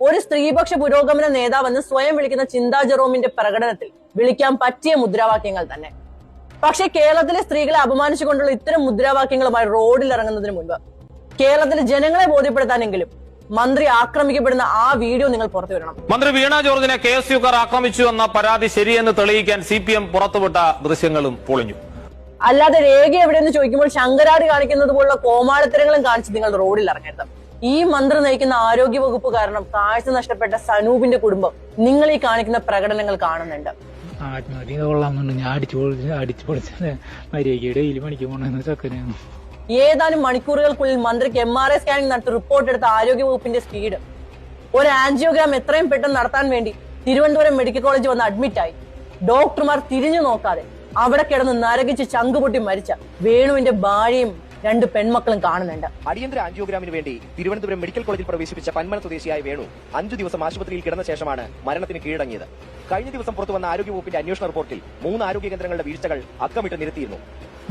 ഒരു സ്ത്രീപക്ഷ പുരോഗമന നേതാവെന്ന് സ്വയം വിളിക്കുന്ന ചിന്താ ജെറോമിന്റെ പ്രകടനത്തിൽ വിളിക്കാൻ പറ്റിയ മുദ്രാവാക്യങ്ങൾ തന്നെ. പക്ഷെ കേരളത്തിലെ സ്ത്രീകളെ അപമാനിച്ചുകൊണ്ടുള്ള ഇത്തരം മുദ്രാവാക്യങ്ങളുമായി റോഡിൽ ഇറങ്ങുന്നതിന് മുൻപ് കേരളത്തിലെ ജനങ്ങളെ ബോധ്യപ്പെടുത്താനെങ്കിലും മന്ത്രി ആക്രമിക്കപ്പെടുന്ന ആ വീഡിയോ നിങ്ങൾ പുറത്തുവിടണം. മന്ത്രി വീണ ജോർജിനെ KSUക്കാർ ആക്രമിച്ചു എന്ന പരാതി ശരിയെന്ന് തെളിയിക്കാൻ CPM പുറത്തുവിട്ട ദൃശ്യങ്ങളും പൊളിഞ്ഞു. അല്ലാതെ രേഖ എവിടെയെന്ന് ചോദിക്കുമ്പോൾ ശങ്കരാടി കാണിക്കുന്നത് പോലുള്ള കോമാളിത്തരങ്ങളും കാണിച്ച് നിങ്ങൾ റോഡിൽ ഇറങ്ങരുത്. ഈ മന്ത്രി നയിക്കുന്ന ആരോഗ്യ വകുപ്പ് കാരണം കാഴ്ച നഷ്ടപ്പെട്ട സനൂപിന്റെ കുടുംബം നിങ്ങൾ ഈ കാണിക്കുന്ന പ്രകടനങ്ങൾ കാണുന്നുണ്ട്. ഏതാനും മണിക്കൂറുകൾക്കുള്ളിൽ മന്ത്രിക്ക് MRI സ്കാനിംഗ് നടത്തി റിപ്പോർട്ട് എടുത്ത ആരോഗ്യ വകുപ്പിന്റെ സ്പീഡ്. ഒരു ആൻജിയോഗ്രാം എത്രയും പെട്ടെന്ന് നടത്താൻ വേണ്ടി തിരുവനന്തപുരം മെഡിക്കൽ കോളേജ് വന്ന് അഡ്മിറ്റായി. ഡോക്ടർമാർ തിരിഞ്ഞു നോക്കാതെ അവിടെ കിടന്ന് നരകിച്ച് ചങ്കുപൊട്ടി മരിച്ച വേണുവിന്റെ ഭാര്യയും 2 പെൺമക്കളും കാണുന്നുണ്ട്. അടിയന്തര ആൻജിയോഗ്രാമിന് വേണ്ടി തിരുവനന്തപുരം മെഡിക്കൽ കോളേജിൽ പ്രവേശിപ്പിച്ച പന്മന സ്വദേശിയായ വേണു 5 ദിവസം ആശുപത്രിയിൽ കിടന്ന ശേഷമാണ് മരണത്തിന് കീഴടങ്ങിയത്. കഴിഞ്ഞ ദിവസം പുറത്തുവന്ന ആരോഗ്യവകുപ്പിന്റെ അന്വേഷണ റിപ്പോർട്ടിൽ 3 ആരോഗ്യ കേന്ദ്രങ്ങളുടെ വീഴ്ചകൾ അക്കമിട്ട് നിരത്തിയിരുന്നു.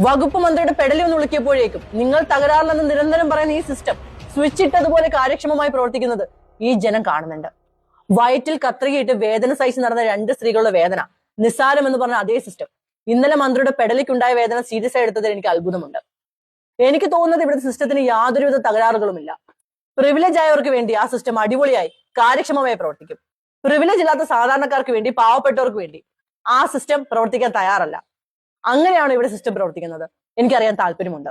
വകുപ്പ് മന്ത്രിയുടെ പെടലി ഒന്ന് വിളിക്കിയപ്പോഴേക്കും നിങ്ങൾ തകരാറില്ലെന്ന് നിരന്തരം പറയുന്ന ഈ സിസ്റ്റം സ്വിച്ച് ഇട്ടതുപോലെ കാര്യക്ഷമമായി പ്രവർത്തിക്കുന്നത് ഈ ജനം കാണുന്നുണ്ട്. വയറ്റിൽ കത്രികയിട്ട് വേദന സഹിച്ച് നടന്ന 2 സ്ത്രീകളുടെ വേദന നിസ്സാരമെന്ന് പറഞ്ഞ അതേ സിസ്റ്റം ഇന്നലെ മന്ത്രിയുടെ പെടലിക്കുണ്ടായ വേദന സീരിയസ് ആയി എടുത്തതിൽ എനിക്ക് അത്ഭുതമുണ്ട്. എനിക്ക് തോന്നുന്നത് ഇവിടുത്തെ സിസ്റ്റത്തിന് യാതൊരുവിധ തകരാറുകളുമില്ല. പ്രിവിലേജ് ആയവർക്ക് വേണ്ടി ആ സിസ്റ്റം അടിപൊളിയായി കാര്യക്ഷമമായി പ്രവർത്തിക്കും. പ്രിവിലേജ് ഇല്ലാത്ത സാധാരണക്കാർക്ക് വേണ്ടി, പാവപ്പെട്ടവർക്ക് വേണ്ടി ആ സിസ്റ്റം പ്രവർത്തിക്കാൻ തയ്യാറല്ല. അങ്ങനെയാണ് ഇവിടെ സിസ്റ്റം പ്രവർത്തിക്കുന്നത്. എനിക്കറിയാൻ താല്പര്യമുണ്ട്.